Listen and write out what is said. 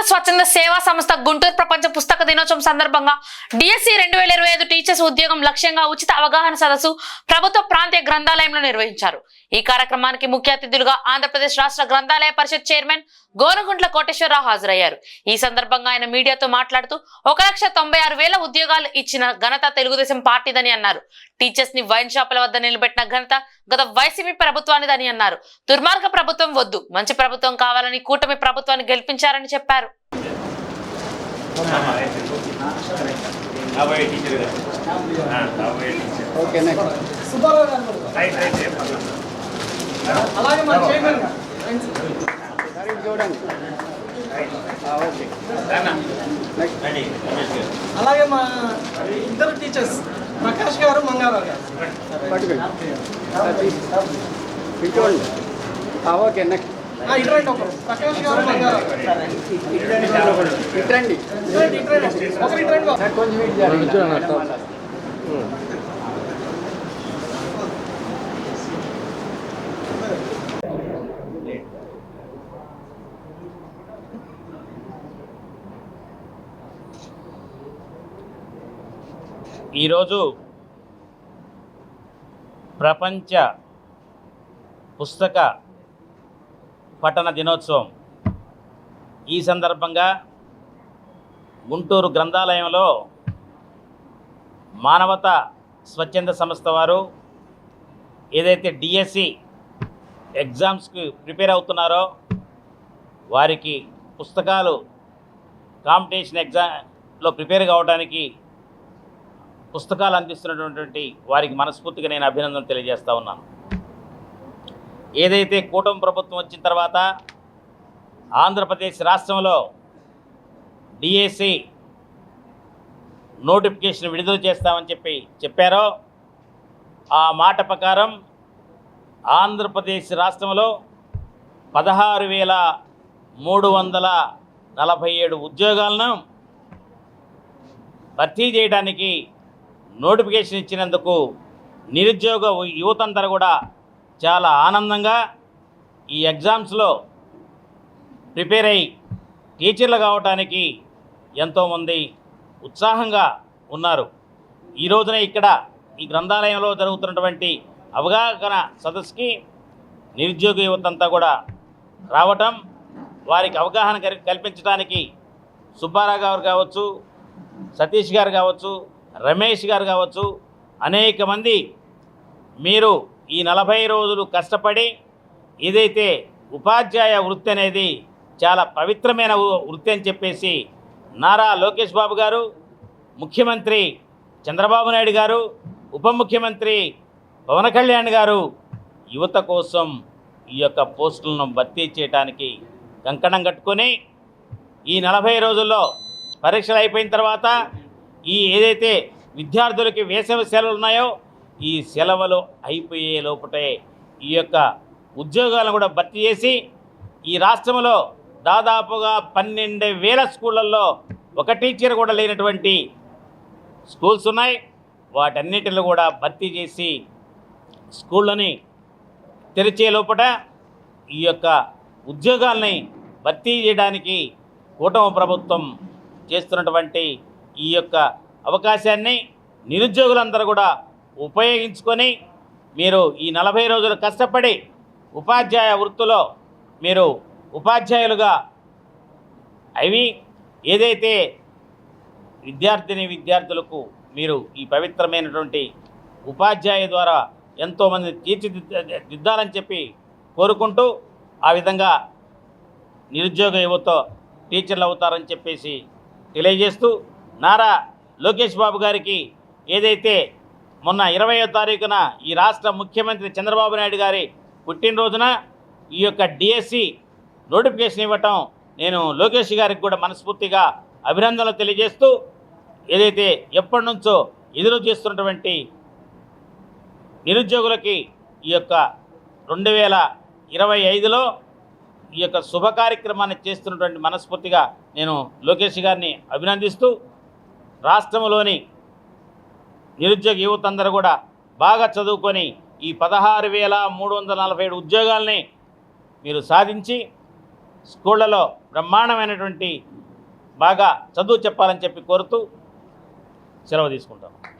స్వచ్ఛంద సేవా సంస్థ గుంటూరు ప్రపంచ పుస్తక దినోత్సవం సందర్భంగా డిఎస్సి 2025 టీచర్స్ ఉద్యోగం లక్ష్యంగా ఉచిత అవగాహన సదస్సు ప్రభుత్వ ప్రాంతీయ గ్రంథాలయంలో నిర్వహించారు. ఈ కార్యక్రమానికి ముఖ్య అతిథులుగా ఆంధ్రప్రదేశ్ రాష్ట్ర గ్రంథాలయ పరిషత్ చైర్మన్ గోనగుంట్ల కోటేశ్వరరావు హాజరయ్యారు. ఈ సందర్భంగా ఆయన మీడియాతో మాట్లాడుతూ 1,96,000 ఉద్యోగాలు ఇచ్చిన ఘనత తెలుగుదేశం పార్టీదని అన్నారు. టీచర్స్ ని వైన్ షాపుల వద్ద నిలబెట్టిన ఘనత గత వైసీపీ ప్రభుత్వానిదని అన్నారు. దుర్మార్గ ప్రభుత్వం వద్దు, మంచి ప్రభుత్వం కావాలని కూటమి ప్రభుత్వాన్ని గెలిపించారని చెప్పారు. అలాగే మా ఇద్దరు టీచర్స్ ప్రకాష్ గారు, మంగారావు గారు. ఓకే నెక్స్ట్ ఇటువంటి ఒకరు ప్రకాష్ గారు, మంగారావు ఇట్రండి కొంచెం ఈరోజు ప్రపంచ పుస్తక పఠన దినోత్సవం. ఈ సందర్భంగా గుంటూరు గ్రంథాలయంలో మానవతా స్వచ్ఛంద సంస్థ వారు ఏదైతే డిఎస్సి ఎగ్జామ్స్కి ప్రిపేర్ అవుతున్నారో వారికి పుస్తకాలు కాంపిటీషన్ ఎగ్జామ్లో ప్రిపేర్ కావడానికి పుస్తకాలు అందిస్తున్నటువంటి వారికి మనస్ఫూర్తిగా నేను అభినందనలు తెలియజేస్తూ ఉన్నాను. ఏదైతే కూటమి ప్రభుత్వం వచ్చిన తర్వాత ఆంధ్రప్రదేశ్ రాష్ట్రంలో డిఎస్సి నోటిఫికేషన్ విడుదల చేస్తామని చెప్పారో ఆ మాట ప్రకారం ఆంధ్రప్రదేశ్ రాష్ట్రంలో 16,347 ఉద్యోగాలను భర్తీ చేయడానికి నోటిఫికేషన్ ఇచ్చినందుకు నిరుద్యోగ యువతంతా కూడా చాలా ఆనందంగా ఈ ఎగ్జామ్స్లో ప్రిపేర్ అయ్యి టీచర్లు కావడానికి ఎంతోమంది ఉత్సాహంగా ఉన్నారు. ఈ రోజున ఇక్కడ ఈ గ్రంథాలయంలో జరుగుతున్నటువంటి అవగాహన సదస్సుకి నిరుద్యోగ యువతంతా కూడా రావటం, వారికి అవగాహన కల్పించడానికి సుబ్బారావు గారు కావచ్చు, సతీష్ గారు కావచ్చు, రమేష్ గారు కావచ్చు, అనేక మంది మీరు ఈ 40 రోజులు కష్టపడి ఏదైతే ఉపాధ్యాయ వృత్తి అనేది చాలా పవిత్రమైన వృత్తి అని చెప్పేసి నారా లోకేష్ బాబు గారు, ముఖ్యమంత్రి చంద్రబాబు నాయుడు గారు, ఉప ముఖ్యమంత్రి పవన్ కళ్యాణ్ గారు యువత కోసం ఈ యొక్క పోస్టులను భర్తీ చేయడానికి కంకణం కట్టుకొని ఈ 40 రోజుల్లో పరీక్షలు అయిపోయిన తర్వాత ఈ ఏదైతే విద్యార్థులకి వేసవి సెలవులు ఉన్నాయో ఈ సెలవులు అయిపోయే లోపటే ఈ యొక్క ఉద్యోగాలను కూడా భర్తీ చేసి ఈ రాష్ట్రంలో దాదాపుగా 12,000 స్కూళ్ళల్లో ఒక టీచర్ కూడా లేనటువంటి స్కూల్స్ ఉన్నాయి. వాటన్నిటిలో కూడా భర్తీ చేసి స్కూళ్ళని తెరిచే లోపట ఈ యొక్క ఉద్యోగాల్ని భర్తీ చేయడానికి కూటమి ప్రభుత్వం చేస్తున్నటువంటి ఈ యొక్క అవకాశాన్ని నిరుద్యోగులందరూ కూడా ఉపయోగించుకొని మీరు ఈ 40 రోజులు కష్టపడి ఉపాధ్యాయ వృత్తిలో మీరు ఉపాధ్యాయులుగా అవి ఏదైతే విద్యార్థులకు మీరు ఈ పవిత్రమైనటువంటి ఉపాధ్యాయ ద్వారా ఎంతోమంది తీర్చిదిద్దాలని చెప్పి కోరుకుంటూ ఆ విధంగా నిరుద్యోగ యువత టీచర్లు అవుతారని చెప్పేసి తెలియజేస్తూ నారా లోకేష్ బాబు గారికి ఏదైతే మొన్న 20వ తారీఖున ఈ రాష్ట్ర ముఖ్యమంత్రి చంద్రబాబు నాయుడు గారి పుట్టినరోజున ఈ యొక్క డిఎస్సి నోటిఫికేషన్ ఇవ్వటం నేను లోకేష్ గారికి కూడా మనస్ఫూర్తిగా అభినందనలు తెలియజేస్తూ ఏదైతే ఎప్పటి నుంచో ఎదురు చేస్తున్నటువంటి నిరుద్యోగులకి ఈ యొక్క 2025లో ఈ యొక్క శుభ కార్యక్రమాన్ని చేస్తున్నటువంటి మనస్ఫూర్తిగా నేను లోకేష్ గారిని అభినందిస్తూ రాష్ట్రంలోని నిరుద్యోగ యువత అందరూ కూడా బాగా చదువుకొని ఈ 16,347 ఉద్యోగాల్ని మీరు సాధించి స్కూళ్ళలో బ్రహ్మాండమైనటువంటి బాగా చదువు చెప్పాలని చెప్పి కోరుతూ సెలవు తీసుకుంటాం.